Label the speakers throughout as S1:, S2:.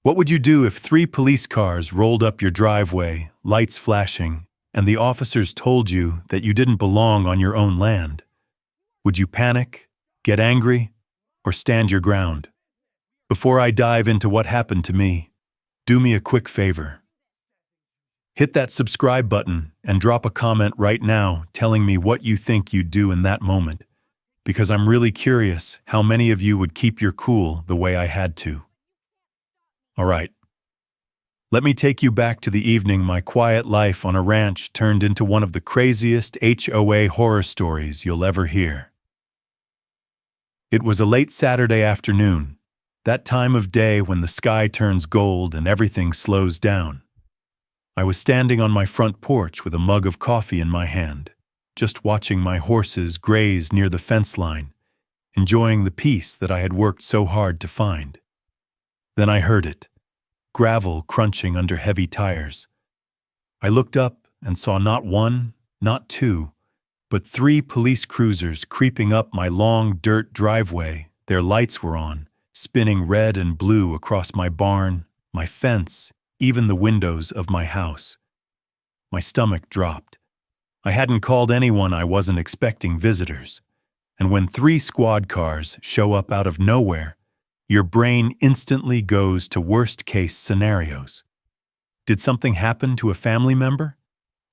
S1: What would you do if 3 police cars rolled up your driveway, lights flashing, and the officers told you that you didn't belong on your own land? Would you panic, get angry, or stand your ground? Before I dive into what happened to me, do me a quick favor. Hit that subscribe button and drop a comment right now telling me what you think you'd do in that moment, because I'm really curious how many of you would keep your cool the way I had to. All right. Let me take you back to the evening my quiet life on a ranch turned into one of the craziest HOA horror stories you'll ever hear. It was a late Saturday afternoon, that time of day when the sky turns gold and everything slows down. I was standing on my front porch with a mug of coffee in my hand, just watching my horses graze near the fence line, enjoying the peace that I had worked so hard to find. Then I heard it, gravel crunching under heavy tires. I looked up and saw not one, not two, but 3 police cruisers creeping up my long dirt driveway. Their lights were on, spinning red and blue across my barn, my fence, even the windows of my house. My stomach dropped. I hadn't called anyone. I wasn't expecting visitors. And when 3 squad cars show up out of nowhere, your brain instantly goes to worst-case scenarios. Did something happen to a family member?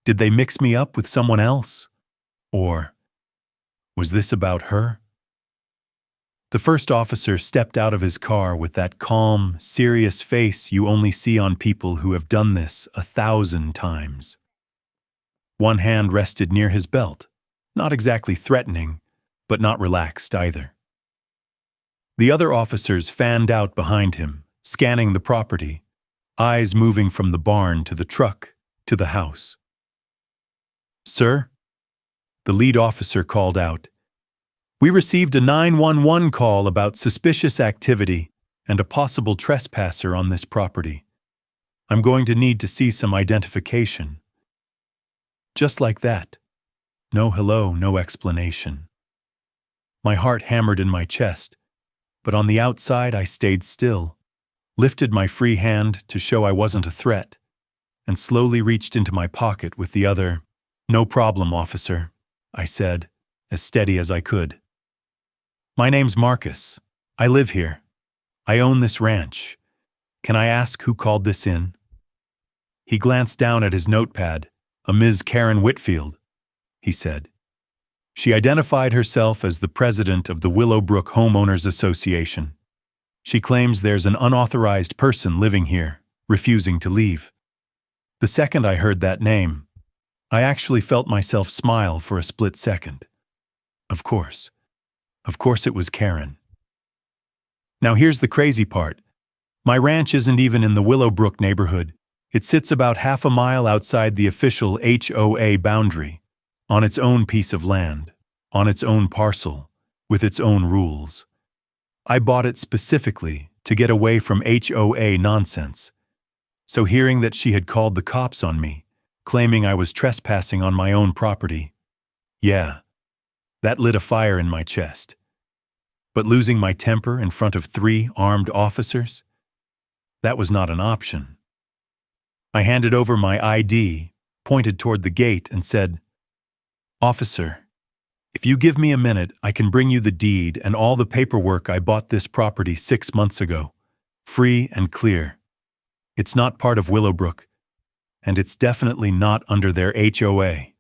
S1: Did they mix me up with someone else? Or was this about her? The first officer stepped out of his car with that calm, serious face you only see on people who have done this 1,000 times. One hand rested near his belt, not exactly threatening, but not relaxed either. The other officers fanned out behind him, scanning the property, eyes moving from the barn to the truck to the house. "Sir?" The lead officer called out. "We received a 911 call about suspicious activity and a possible trespasser on this property. I'm going to need to see some identification." Just like that. No hello, no explanation. My heart hammered in my chest, but on the outside I stayed still, lifted my free hand to show I wasn't a threat, and slowly reached into my pocket with the other. "No problem, officer," I said, as steady as I could. "My name's Marcus. I live here. I own this ranch. Can I ask who called this in?" He glanced down at his notepad. "A Ms. Karen Whitfield," he said. She identified herself as the president of the Willowbrook Homeowners Association. She claims there's an unauthorized person living here, refusing to leave. The second I heard that name, I actually felt myself smile for a split second. Of course it was Karen. Now here's the crazy part. My ranch isn't even in the Willowbrook neighborhood. It sits about half a mile outside the official HOA boundary, on its own piece of land, on its own parcel, with its own rules. I bought it specifically to get away from HOA nonsense. So hearing that she had called the cops on me, claiming I was trespassing on my own property, yeah, that lit a fire in my chest. But losing my temper in front of 3 armed officers? That was not an option. I handed over my ID, pointed toward the gate, and said, "Officer, if you give me a minute, I can bring you the deed and all the paperwork. I bought this property 6 months ago, free and clear. It's not part of Willowbrook, and it's definitely not under their HOA."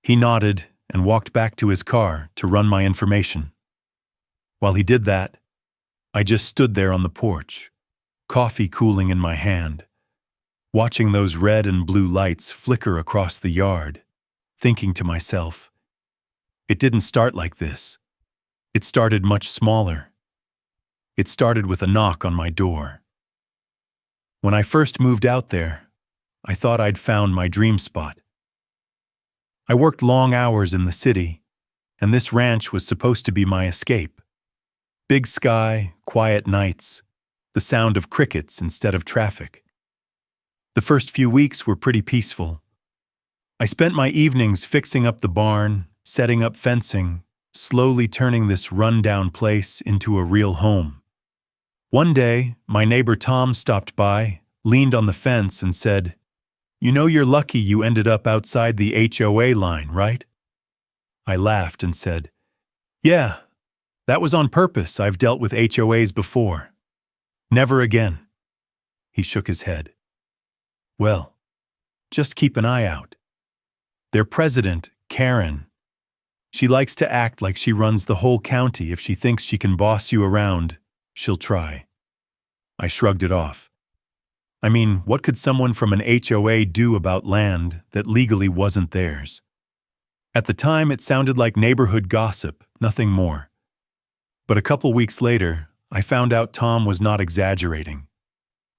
S1: He nodded and walked back to his car to run my information. While he did that, I just stood there on the porch, coffee cooling in my hand, watching those red and blue lights flicker across the yard, thinking to myself, it didn't start like this. It started much smaller. It started with a knock on my door. When I first moved out there, I thought I'd found my dream spot. I worked long hours in the city, and this ranch was supposed to be my escape. Big sky, quiet nights, the sound of crickets instead of traffic. The first few weeks were pretty peaceful. I spent my evenings fixing up the barn, setting up fencing, slowly turning this run-down place into a real home. One day, my neighbor Tom stopped by, leaned on the fence, and said, "You know you're lucky you ended up outside the HOA line, right?" I laughed and said, "Yeah, that was on purpose. I've dealt with HOAs before. Never again." He shook his head. "Well, just keep an eye out. Their president, Karen, she likes to act like she runs the whole county. If she thinks she can boss you around, she'll try." I shrugged it off. I mean, what could someone from an HOA do about land that legally wasn't theirs? At the time, it sounded like neighborhood gossip, nothing more. But a couple weeks later, I found out Tom was not exaggerating.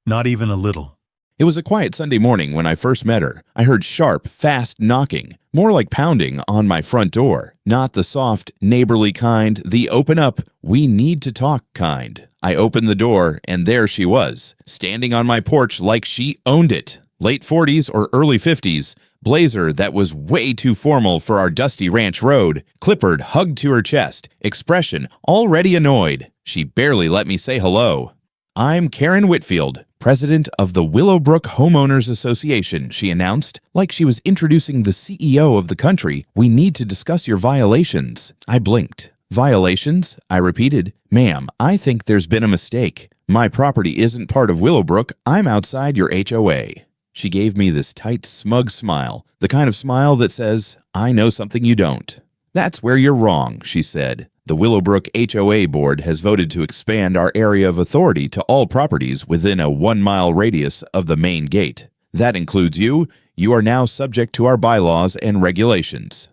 S1: Not even a little.
S2: It was a quiet Sunday morning when I first met her. I heard sharp, fast knocking, more like pounding, on my front door. Not the soft, neighborly kind, the open up, we need to talk kind. I opened the door, and there she was, standing on my porch like she owned it. Late 40s or early 50s, blazer that was way too formal for our dusty ranch road, clippered hugged to her chest, expression already annoyed. She barely let me say hello. "I'm Karen Whitfield, president of the Willowbrook Homeowners Association," she announced, like she was introducing the CEO of the country. "We need to discuss your violations." I blinked. "Violations?" I repeated. "Ma'am, I think there's been a mistake. My property isn't part of Willowbrook. I'm outside your HOA. She gave me this tight, smug smile, the kind of smile that says, "I know something you don't." "That's where you're wrong," she said. "The Willowbrook HOA board has voted to expand our area of authority to all properties within a 1-mile radius of the main gate. That includes you. You are now subject to our bylaws and regulations."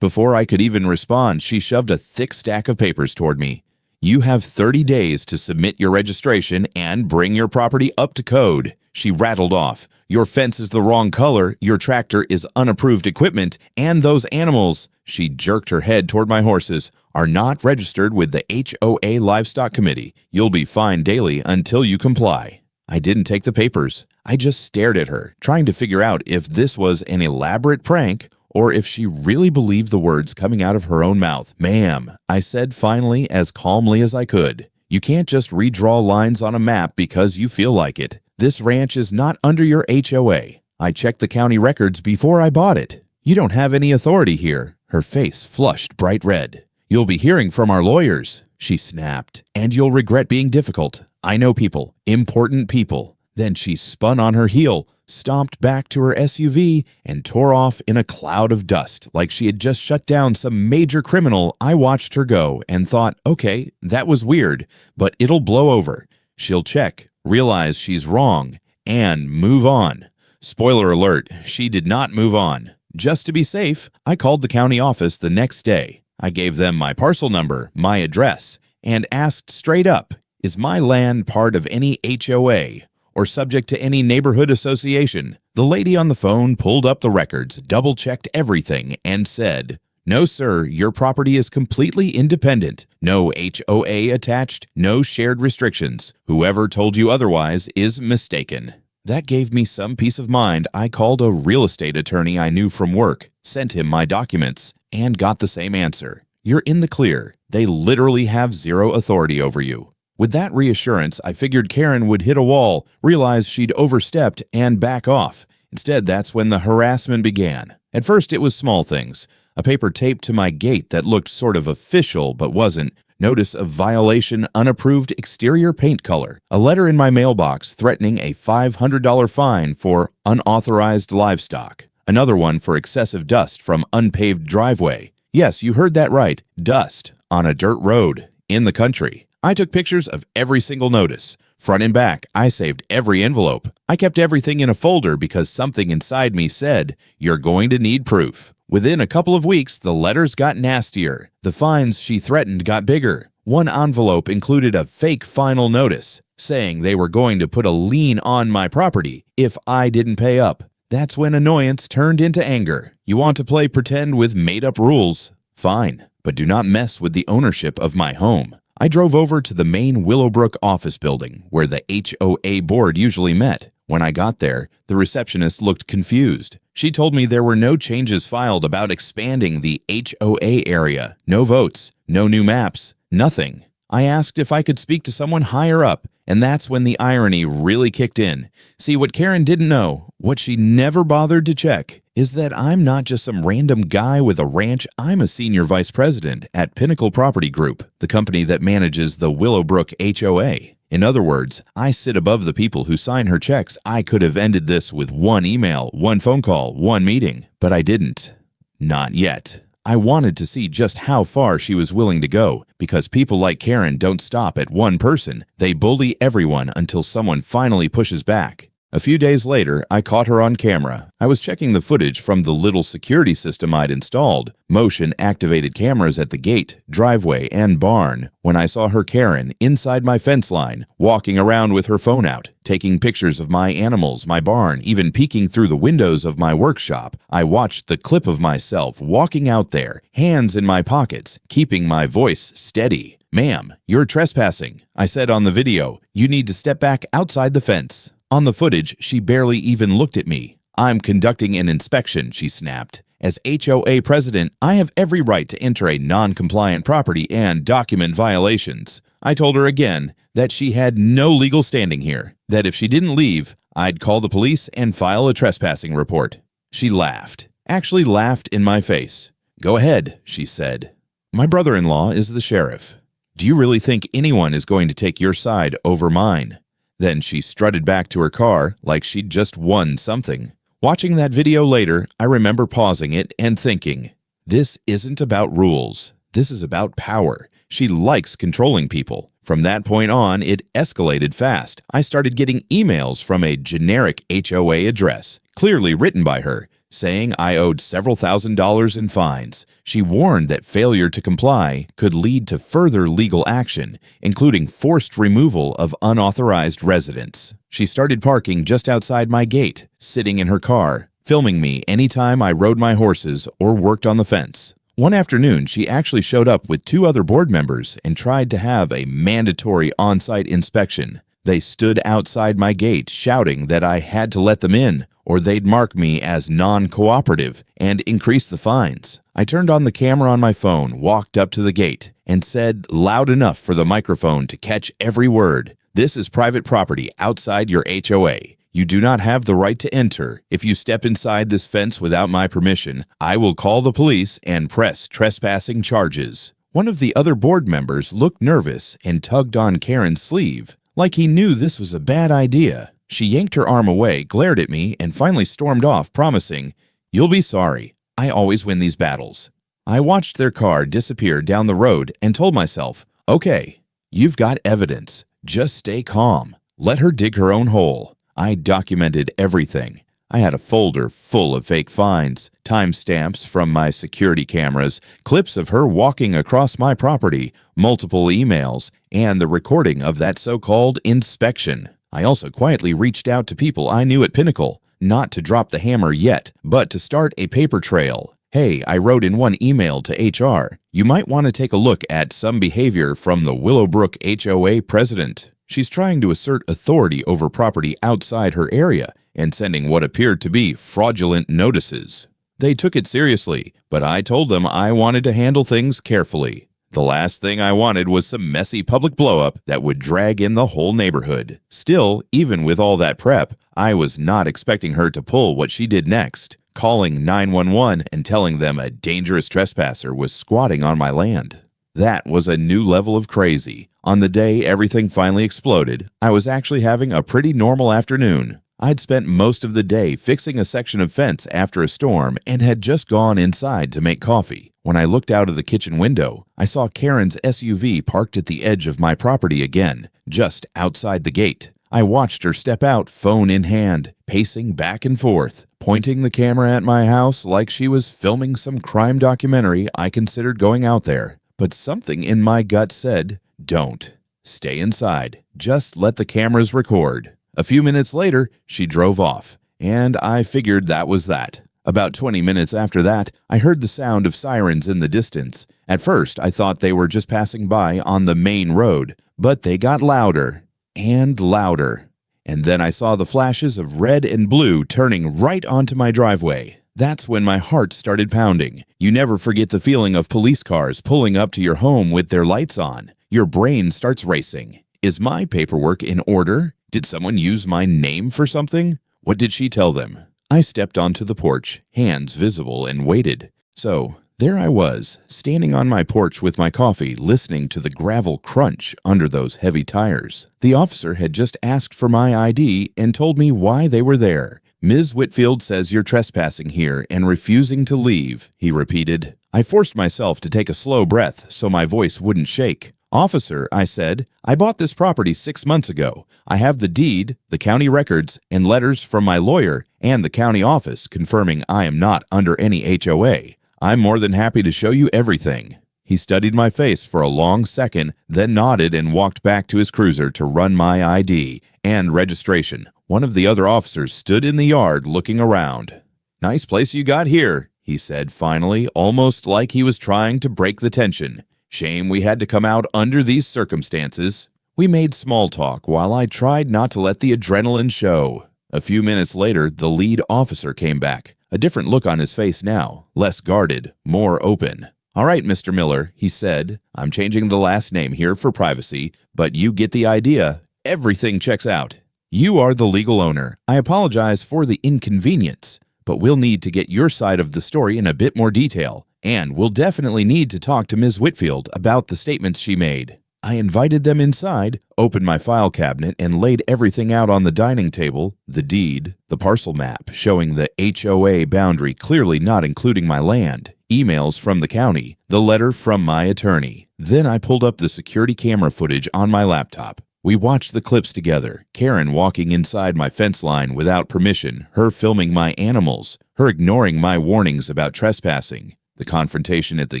S2: Before I could even respond, she shoved a thick stack of papers toward me. "You have 30 days to submit your registration and bring your property up to code," she rattled off. "Your fence is the wrong color, your tractor is unapproved equipment, and those animals," she jerked her head toward my horses, "are not registered with the HOA Livestock Committee. You'll be fined daily until you comply." I didn't take the papers. I just stared at her, trying to figure out if this was an elaborate prank or if she really believed the words coming out of her own mouth. "Ma'am," I said finally, as calmly as I could, "you can't just redraw lines on a map because you feel like it. This ranch is not under your HOA. I checked the county records before I bought it. You don't have any authority here." Her face flushed bright red. "You'll be hearing from our lawyers," she snapped, "and you'll regret being difficult. I know people, important people." Then she spun on her heel, stomped back to her SUV, and tore off in a cloud of dust like she had just shut down some major criminal. I watched her go and thought, okay, that was weird, but it'll blow over. She'll check, realize she's wrong, and move on. Spoiler alert, she did not move on. Just to be safe, I called the county office the next day. I gave them my parcel number, my address, and asked straight up, is my land part of any HOA or subject to any neighborhood association? The lady on the phone pulled up the records, double-checked everything, and said, "No, sir, your property is completely independent. No HOA attached, no shared restrictions. Whoever told you otherwise is mistaken." That gave me some peace of mind. I called a real estate attorney I knew from work, sent him my documents, and got the same answer. You're in the clear. They literally have zero authority over you. With that reassurance, I figured Karen would hit a wall, realize she'd overstepped, and back off. Instead, that's when the harassment began. At first, it was small things. A paper taped to my gate that looked sort of official but wasn't. Notice of violation, unapproved exterior paint color. A letter in my mailbox threatening a $500 fine for unauthorized livestock. Another one for excessive dust from unpaved driveway. Yes, you heard that right. Dust on a dirt road in the country. I took pictures of every single notice. Front and back, I saved every envelope. I kept everything in a folder because something inside me said, you're going to need proof. Within a couple of weeks, the letters got nastier. The fines she threatened got bigger. One envelope included a fake final notice, saying they were going to put a lien on my property if I didn't pay up. That's when annoyance turned into anger. You want to play pretend with made-up rules? Fine, but do not mess with the ownership of my home. I drove over to the main Willowbrook office building, where the HOA board usually met. When I got there, the receptionist looked confused. She told me there were no changes filed about expanding the HOA area. No votes, no new maps, nothing. I asked if I could speak to someone higher up, and that's when the irony really kicked in. See, what Karen didn't know, what she never bothered to check, is that I'm not just some random guy with a ranch. I'm a senior vice president at Pinnacle Property Group, the company that manages the Willowbrook HOA. In other words, I sit above the people who sign her checks. I could have ended this with one email, one phone call, one meeting, but I didn't. Not yet. I wanted to see just how far she was willing to go, because people like Karen don't stop at one person. They bully everyone until someone finally pushes back. A few days later, I caught her on camera. I was checking the footage from the little security system I'd installed, motion-activated cameras at the gate, driveway, and barn, when I saw her Karen inside my fence line, walking around with her phone out, taking pictures of my animals, my barn, even peeking through the windows of my workshop. I watched the clip of myself walking out there, hands in my pockets, keeping my voice steady. "Ma'am, you're trespassing," I said on the video. "You need to step back outside the fence." On the footage, she barely even looked at me. "I'm conducting an inspection," she snapped. "As HOA president, I have every right to enter a non-compliant property and document violations." I told her again that she had no legal standing here, that if she didn't leave, I'd call the police and file a trespassing report. She laughed, actually laughed in my face. "Go ahead," she said. "My brother-in-law is the sheriff. Do you really think anyone is going to take your side over mine?" Then she strutted back to her car like she'd just won something. Watching that video later, I remember pausing it and thinking, this isn't about rules. This is about power. She likes controlling people. From that point on, it escalated fast. I started getting emails from a generic HOA address, clearly written by her, saying I owed several $1,000s in fines. She warned that failure to comply could lead to further legal action, including forced removal of unauthorized residents. She started parking just outside my gate, sitting in her car, filming me anytime I rode my horses or worked on the fence. One afternoon, she actually showed up with 2 other board members and tried to have a mandatory on-site inspection. They stood outside my gate shouting that I had to let them in, or they'd mark me as non-cooperative and increase the fines. I turned on the camera on my phone, walked up to the gate, and said loud enough for the microphone to catch every word, "This is private property outside your HOA. You do not have the right to enter. If you step inside this fence without my permission, I will call the police and press trespassing charges." One of the other board members looked nervous and tugged on Karen's sleeve, like he knew this was a bad idea. She yanked her arm away, glared at me, and finally stormed off, promising, "You'll be sorry. I always win these battles." I watched their car disappear down the road and told myself, okay, you've got evidence. Just stay calm. Let her dig her own hole. I documented everything. I had a folder full of fake fines, timestamps from my security cameras, clips of her walking across my property, multiple emails, and the recording of that so-called inspection. I also quietly reached out to people I knew at Pinnacle, not to drop the hammer yet, but to start a paper trail. "Hey," I wrote in one email to HR, "you might want to take a look at some behavior from the Willowbrook HOA president. She's trying to assert authority over property outside her area and sending what appeared to be fraudulent notices." They took it seriously, but I told them I wanted to handle things carefully. The last thing I wanted was some messy public blowup that would drag in the whole neighborhood. Still, even with all that prep, I was not expecting her to pull what she did next, calling 911 and telling them a dangerous trespasser was squatting on my land. That was a new level of crazy. On the day everything finally exploded, I was actually having a pretty normal afternoon. I'd spent most of the day fixing a section of fence after a storm and had just gone inside to make coffee. When I looked out of the kitchen window, I saw Karen's SUV parked at the edge of my property again, just outside the gate. I watched her step out, phone in hand, pacing back and forth, pointing the camera at my house like she was filming some crime documentary I considered going out there. But something in my gut said, don't. Stay inside. Just let the cameras record. A few minutes later, she drove off, and I figured that was that. About 20 minutes after that, I heard the sound of sirens in the distance. At first, I thought they were just passing by on the main road, but they got louder and louder. And then I saw the flashes of red and blue turning right onto my driveway. That's when my heart started pounding. You never forget the feeling of police cars pulling up to your home with their lights on. Your brain starts racing. Is my paperwork in order? Did someone use my name for something? What did she tell them? I stepped onto the porch, hands visible, and waited. So, there I was, standing on my porch with my coffee, listening to the gravel crunch under those heavy tires. The officer had just asked for my ID and told me why they were there. "Ms. Whitfield says you're trespassing here and refusing to leave," he repeated. I forced myself to take a slow breath so my voice wouldn't shake. "Officer," I said, "I bought this property 6 months ago. I have the deed, the county records, and letters from my lawyer and the county office confirming I am not under any HOA. I'm more than happy to show you everything." He studied my face for a long second, then nodded and walked back to his cruiser to run my ID and registration. One of the other officers stood in the yard looking around. "Nice place you got here," he said finally, almost like he was trying to break the tension. "Shame we had to come out under these circumstances." We made small talk while I tried not to let the adrenaline show. A few minutes later, the lead officer came back. A different look on his face now, less guarded, more open. "All right, Mr. Miller," he said. "I'm changing the last name here for privacy, but you get the idea. Everything checks out. You are the legal owner. I apologize for the inconvenience, but we'll need to get your side of the story in a bit more detail. And we'll definitely need to talk to Ms. Whitfield about the statements she made." I invited them inside, opened my file cabinet, and laid everything out on the dining table: the deed, the parcel map showing the HOA boundary clearly not including my land, emails from the county, the letter from my attorney. Then I pulled up the security camera footage on my laptop. We watched the clips together, Karen walking inside my fence line without permission, her filming my animals, her ignoring my warnings about trespassing, the confrontation at the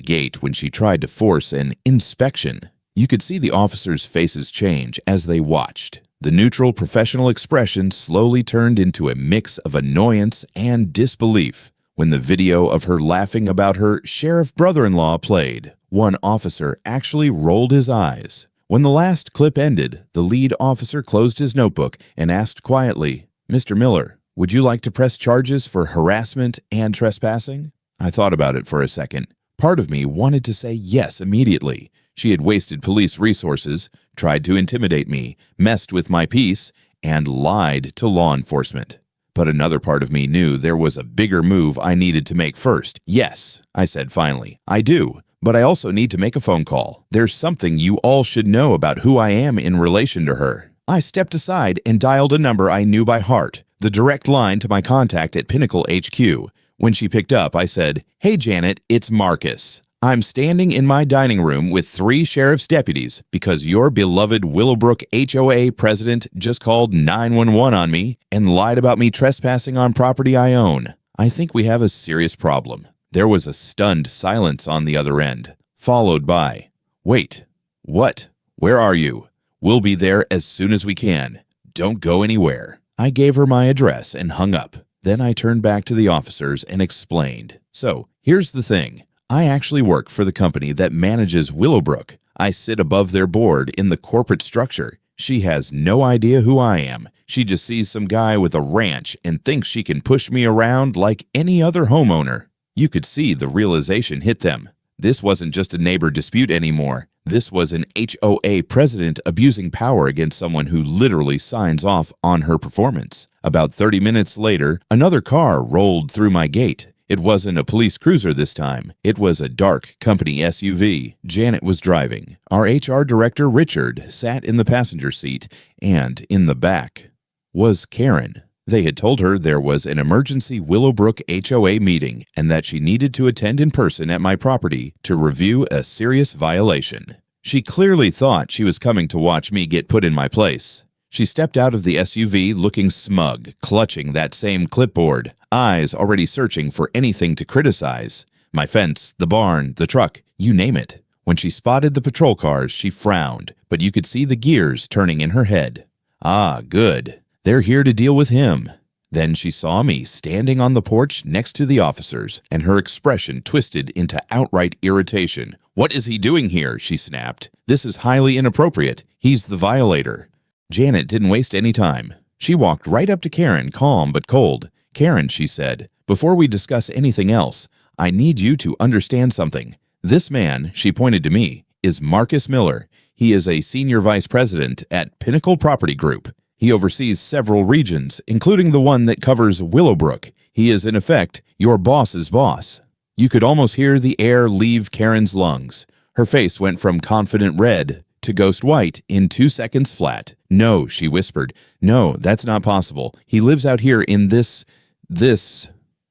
S2: gate when she tried to force an inspection. You could see the officers' faces change as they watched. The neutral professional expression slowly turned into a mix of annoyance and disbelief when the video of her laughing about her sheriff brother-in-law played. One officer actually rolled his eyes. When the last clip ended, the lead officer closed his notebook and asked quietly, "Mr. Miller, would you like to press charges for harassment and trespassing?" I thought about it for a second. Part of me wanted to say yes immediately. She had wasted police resources, tried to intimidate me, messed with my peace, and lied to law enforcement. But another part of me knew there was a bigger move I needed to make first. "Yes," I said finally, "I do. But I also need to make a phone call. There's something you all should know about who I am in relation to her." I stepped aside and dialed a number I knew by heart, the direct line to my contact at Pinnacle HQ. When she picked up, I said, "Hey Janet, it's Marcus. I'm standing in my dining room with 3 sheriff's deputies because your beloved Willowbrook HOA president just called 911 on me and lied about me trespassing on property I own. I think we have a serious problem." There was a stunned silence on the other end, followed by, "Wait, what? Where are you? We'll be there as soon as we can. Don't go anywhere." I gave her my address and hung up. Then I turned back to the officers and explained. "So, here's the thing. I actually work for the company that manages Willowbrook. I sit above their board in the corporate structure. She has no idea who I am. She just sees some guy with a ranch and thinks she can push me around like any other homeowner." You could see the realization hit them. This wasn't just a neighbor dispute anymore. This was an HOA president abusing power against someone who literally signs off on her performance. About 30 minutes later, another car rolled through my gate. It wasn't a police cruiser this time. It was a dark company SUV. Janet was driving. Our HR director, Richard, sat in the passenger seat, and in the back was Karen. They had told her there was an emergency Willowbrook HOA meeting and that she needed to attend in person at my property to review a serious violation. She clearly thought she was coming to watch me get put in my place. She stepped out of the SUV looking smug, clutching that same clipboard, eyes already searching for anything to criticize. My fence, the barn, the truck, you name it. When she spotted the patrol cars, she frowned, but you could see the gears turning in her head. Ah, good. They're here to deal with him. Then she saw me standing on the porch next to the officers, and her expression twisted into outright irritation. "What is he doing here?" she snapped. "This is highly inappropriate. He's the violator." Janet didn't waste any time. She walked right up to Karen, calm but cold. "Karen," she said, "before we discuss anything else, I need you to understand something. This man," she pointed to me, "is Marcus Miller. He is a senior vice president at Pinnacle Property Group. He oversees several regions, including the one that covers Willowbrook. He is, in effect, your boss's boss. You could almost hear the air leave Karen's lungs. Her face went from confident red to ghost white in 2 seconds flat. "No," she whispered. "No, that's not possible. He lives out here in this...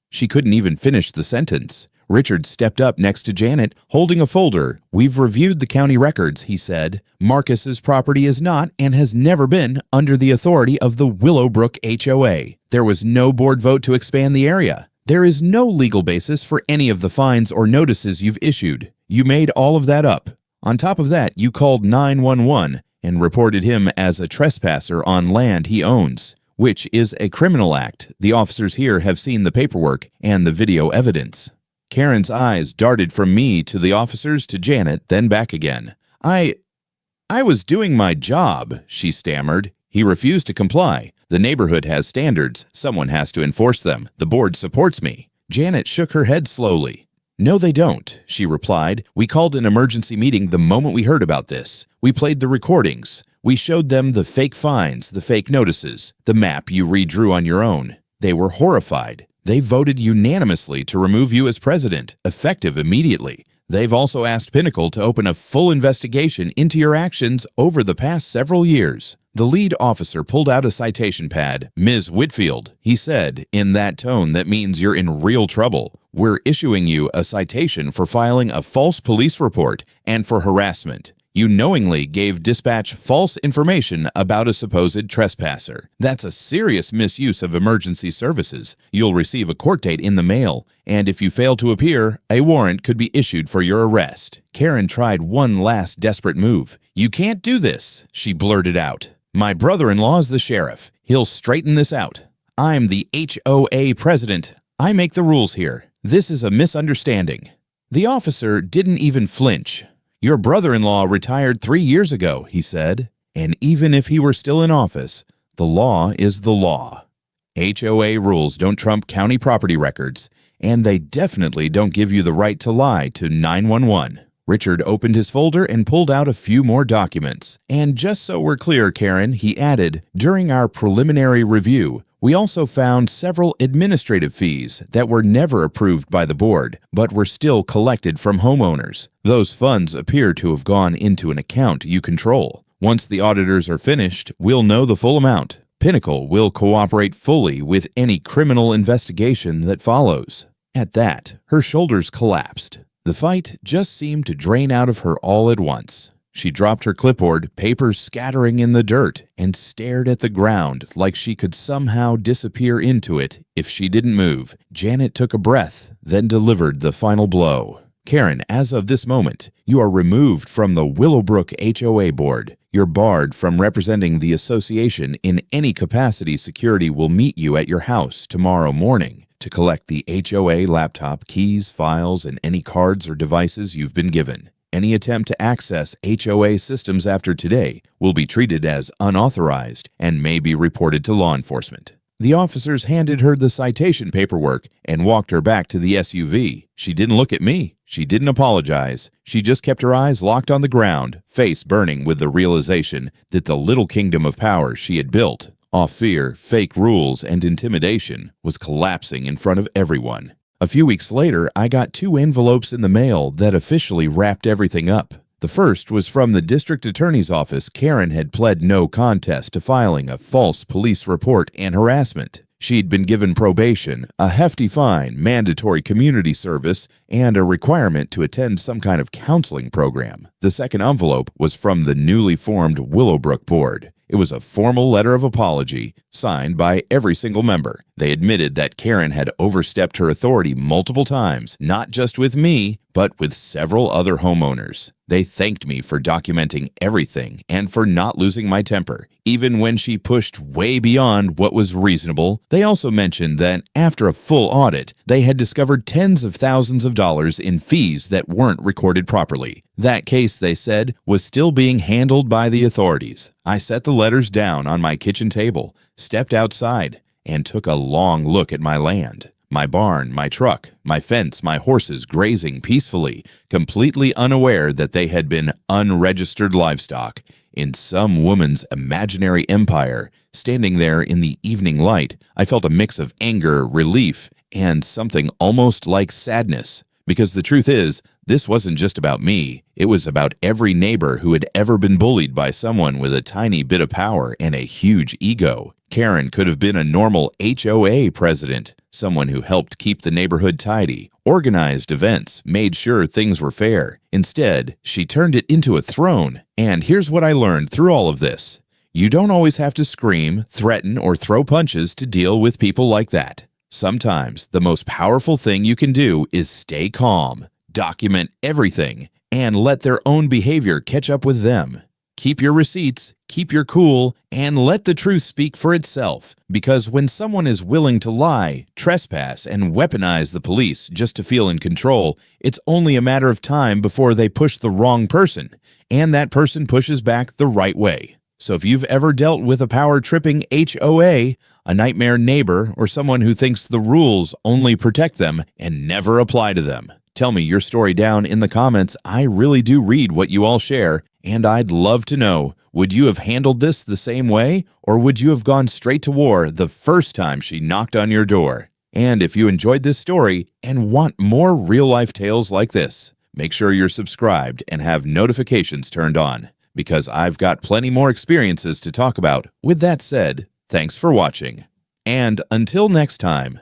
S2: She couldn't even finish the sentence. Richard stepped up next to Janet, holding a folder. "We've reviewed the county records," he said. "Marcus's property is not and has never been under the authority of the Willowbrook HOA. There was no board vote to expand the area. There is no legal basis for any of the fines or notices you've issued. You made all of that up. On top of that, you called 911 and reported him as a trespasser on land he owns, which is a criminal act. The officers here have seen the paperwork and the video evidence." Karen's eyes darted from me to the officers to Janet, then back again. I was doing my job," she stammered. "He refused to comply. The neighborhood has standards. Someone has to enforce them. The board supports me." Janet shook her head slowly. "No, they don't," she replied. "We called an emergency meeting the moment we heard about this. We played the recordings. We showed them the fake fines, the fake notices, the map you redrew on your own. They were horrified. They voted unanimously to remove you as president, effective immediately. They've also asked Pinnacle to open a full investigation into your actions over the past several years." The lead officer pulled out a citation pad. "Ms. Whitfield," he said in that tone that means you're in real trouble, "we're issuing you a citation for filing a false police report and for harassment. You knowingly gave dispatch false information about a supposed trespasser. That's a serious misuse of emergency services. You'll receive a court date in the mail, and if you fail to appear, a warrant could be issued for your arrest." Karen tried one last desperate move. "You can't do this," she blurted out. "My brother-in-law's the sheriff. He'll straighten this out. I'm the HOA president. I make the rules here. This is a misunderstanding." The officer didn't even flinch. "Your brother-in-law retired 3 years ago," he said, "and even if he were still in office, the law is the law. HOA rules don't trump county property records, and they definitely don't give you the right to lie to 911. Richard opened his folder and pulled out a few more documents. "And just so we're clear, Karen," he added, "during our preliminary review, we also found several administrative fees that were never approved by the board, but were still collected from homeowners. Those funds appear to have gone into an account you control. Once the auditors are finished, we'll know the full amount. Pinnacle will cooperate fully with any criminal investigation that follows." At that, her shoulders collapsed. The fight just seemed to drain out of her all at once. She dropped her clipboard, papers scattering in the dirt, and stared at the ground like she could somehow disappear into it if she didn't move. Janet took a breath, then delivered the final blow. "Karen, as of this moment, you are removed from the Willowbrook HOA board. You're barred from representing the association in any capacity. Security will meet you at your house tomorrow morning to collect the HOA laptop, keys, files, and any cards or devices you've been given. Any attempt to access HOA systems after today will be treated as unauthorized and may be reported to law enforcement." The officers handed her the citation paperwork and walked her back to the SUV. She didn't look at me. She didn't apologize. She just kept her eyes locked on the ground, face burning with the realization that the little kingdom of power she had built, off fear, fake rules, and intimidation, was collapsing in front of everyone. A few weeks later, I got 2 envelopes in the mail that officially wrapped everything up. The first was from the district attorney's office. Karen had pled no contest to filing a false police report and harassment. She'd been given probation, a hefty fine, mandatory community service, and a requirement to attend some kind of counseling program. The second envelope was from the newly formed Willowbrook board. It was a formal letter of apology, signed by every single member. They admitted that Karen had overstepped her authority multiple times, not just with me, but with several other homeowners. They thanked me for documenting everything and for not losing my temper, even when she pushed way beyond what was reasonable. They also mentioned that after a full audit, they had discovered tens of thousands of dollars in fees that weren't recorded properly. That case, they said, was still being handled by the authorities. I set the letters down on my kitchen table, stepped outside, and took a long look at my land. My barn, my truck, my fence, my horses grazing peacefully, completely unaware that they had been unregistered livestock in some woman's imaginary empire. Standing there in the evening light, I felt a mix of anger, relief, and something almost like sadness. Because the truth is, this wasn't just about me. It was about every neighbor who had ever been bullied by someone with a tiny bit of power and a huge ego. Karen could have been a normal HOA president, someone who helped keep the neighborhood tidy, organized events, made sure things were fair. Instead, she turned it into a throne. And here's what I learned through all of this. You don't always have to scream, threaten, or throw punches to deal with people like that. Sometimes the most powerful thing you can do is stay calm, document everything, and let their own behavior catch up with them. Keep your receipts, keep your cool, and let the truth speak for itself. Because when someone is willing to lie, trespass, and weaponize the police just to feel in control, it's only a matter of time before they push the wrong person, and that person pushes back the right way. So if you've ever dealt with a power-tripping HOA, a nightmare neighbor, or someone who thinks the rules only protect them and never apply to them, tell me your story down in the comments. I really do read what you all share, and I'd love to know, would you have handled this the same way, or would you have gone straight to war the first time she knocked on your door? And if you enjoyed this story and want more real-life tales like this, make sure you're subscribed and have notifications turned on, because I've got plenty more experiences to talk about. With that said, thanks for watching. And until next time.